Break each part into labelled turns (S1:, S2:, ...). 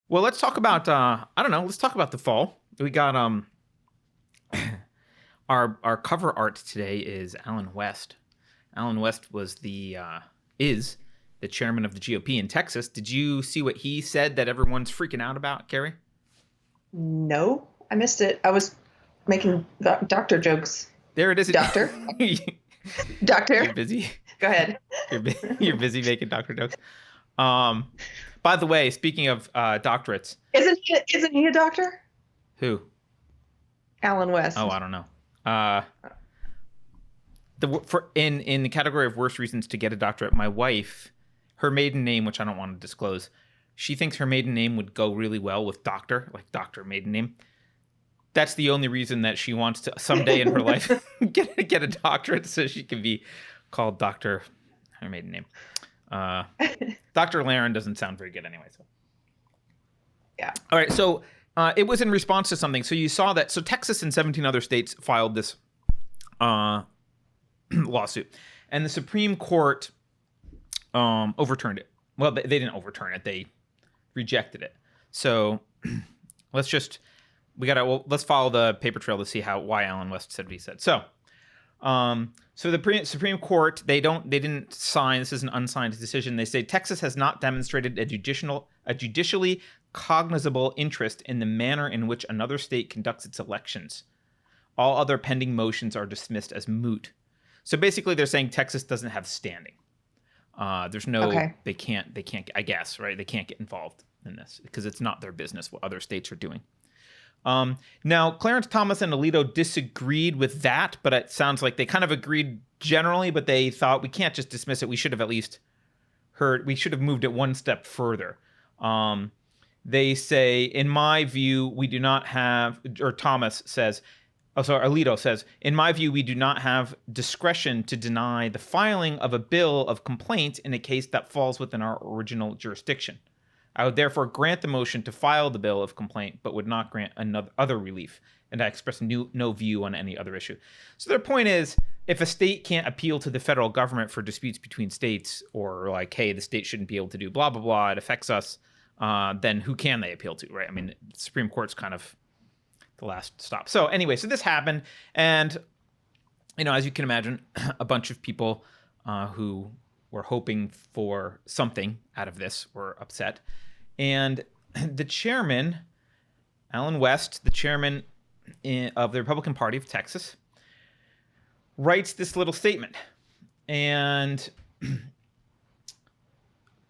S1: Well, let's talk about I don't know. Let's talk about the fall. We got our cover art today is Alan West. Alan West was is the chairman of the GOP in Texas. Did you see what he said that everyone's freaking out about, Carrie?
S2: No, I missed it. I was making doctor jokes.
S1: There it is.
S2: Doctor. Doctor.
S1: You're busy.
S2: Go ahead.
S1: You're busy making doctor jokes. By the way, speaking of doctorates,
S2: isn't he a doctor?
S1: Who?
S2: Alan West.
S1: Oh, I don't know. In the category of worst reasons to get a doctorate, my wife, her maiden name, which I don't want to disclose, she thinks her maiden name would go really well with doctor, like doctor maiden name. That's the only reason that she wants to someday in her life get a doctorate, so she can be called Doctor, her maiden name. Dr. Laren doesn't sound very good anyway. So
S2: yeah.
S1: All right. So it was in response to something. So you saw that. So Texas and 17 other states filed this lawsuit, and the Supreme Court overturned it. Well, they didn't overturn it. They rejected it. So let's follow the paper trail to see why Alan West said what he said. So the Supreme Court, they didn't sign. This is an unsigned decision. They say Texas has not demonstrated a judicially cognizable interest in the manner in which another state conducts its elections. All other pending motions are dismissed as moot. So basically, they're saying Texas doesn't have standing. There's no, okay. They can't, I guess, right? They can't get involved in this because it's not their business what other states are doing. Now, Clarence Thomas and Alito disagreed with that, but it sounds like they kind of agreed generally, but they thought we can't just dismiss it. We should have at least we should have moved it one step further. They say, in my view, we do not have, or Thomas says, Alito says, in my view, we do not have discretion to deny the filing of a bill of complaint in a case that falls within our original jurisdiction. I would therefore grant the motion to file the bill of complaint, but would not grant other relief. And I express no view on any other issue. So their point is, if a state can't appeal to the federal government for disputes between states, or like, hey, the state shouldn't be able to do blah, blah, blah, it affects us, then who can they appeal to, right? I mean, the Supreme Court's kind of the last stop. So anyway, so this happened. And, as you can imagine, a bunch of people who were hoping for something out of this were upset. And the chairman, Alan West, the chairman of the Republican Party of Texas, writes this little statement. And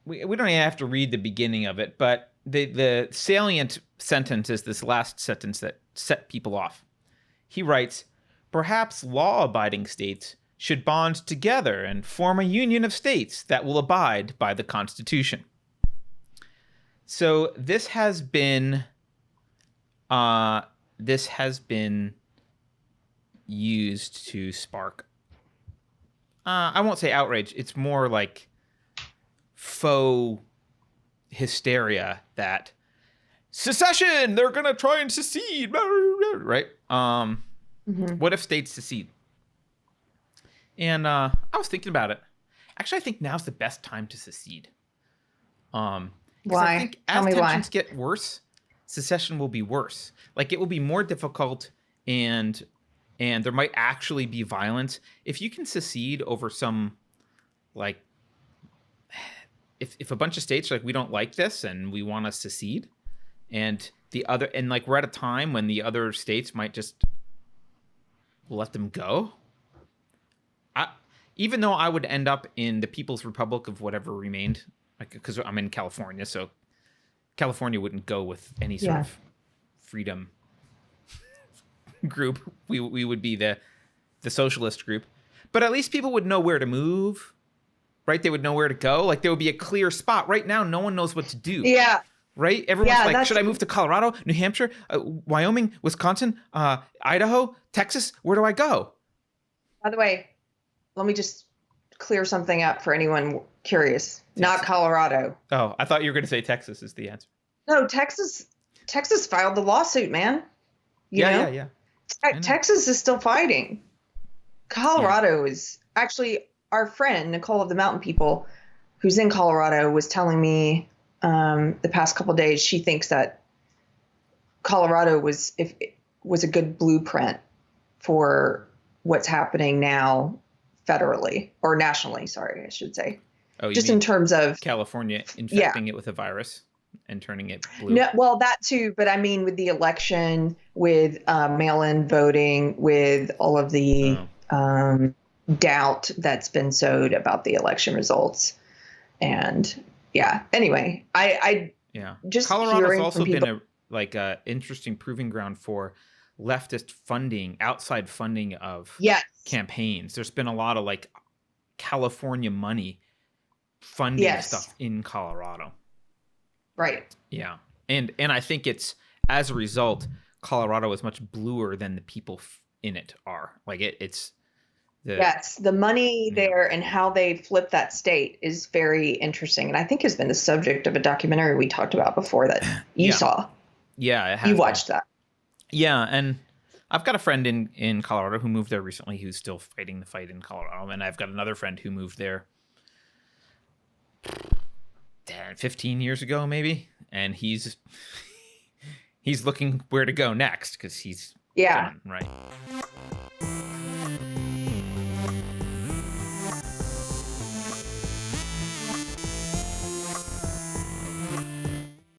S1: we don't even have to read the beginning of it, but the salient sentence is this last sentence that set people off. He writes, perhaps law-abiding states should bond together and form a union of states that will abide by the Constitution. So this has been used to spark, I won't say outrage. It's more like faux hysteria that secession, they're going to try and secede, right? What if states secede? And I was thinking about it. Actually, I think now's the best time to secede.
S2: Why?
S1: I think as tensions
S2: why.
S1: get worse, secession will be worse. Like, it will be more difficult, and there might actually be violence. If you can secede over some, like, if a bunch of states are like, we don't like this and we want to secede, and we're at a time when the other states might just let them go. Even though I would end up in the People's Republic of whatever remained, because I'm in California, so California wouldn't go with any sort of freedom group. We would be the socialist group. But at least people would know where to move, right? They would know where to go. Like, there would be a clear spot. Right now, no one knows what to do.
S2: Yeah.
S1: Right? Everyone's like, should I move to Colorado, New Hampshire, Wyoming, Wisconsin, Idaho, Texas? Where do I go?
S2: By the way, let me just clear something up for anyone curious. Not Colorado.
S1: Oh, I thought you were going to say Texas is the answer.
S2: No, Texas filed the lawsuit, man. You know?
S1: Yeah.
S2: Texas is still fighting. Colorado is actually our friend Nicole of the Mountain People, who's in Colorado, was telling me the past couple of days she thinks that Colorado was a good blueprint for what's happening now federally or nationally. Sorry, I should say.
S1: Oh, you
S2: just
S1: mean
S2: in terms of
S1: California infecting it with a virus and turning it blue?
S2: No, well, that too, but I mean with the election, with mail-in voting, with all of the doubt that's been sowed about the election results, and Anyway, I just
S1: Colorado's also
S2: been
S1: a interesting proving ground for leftist funding, outside funding of campaigns. There's been a lot of like California money funding stuff in Colorado.
S2: Right.
S1: Yeah. And I think it's, as a result, Colorado is much bluer than the people in it are. Like it's
S2: the money there and how they flip that state is very interesting, and I think has been the subject of a documentary we talked about before that you saw.
S1: Yeah, it has.
S2: You watched that.
S1: Yeah, and I've got a friend in Colorado who moved there recently who's still fighting the fight in Colorado, and I've got another friend who moved there 15 years ago maybe, and he's looking where to go next because he's done, right.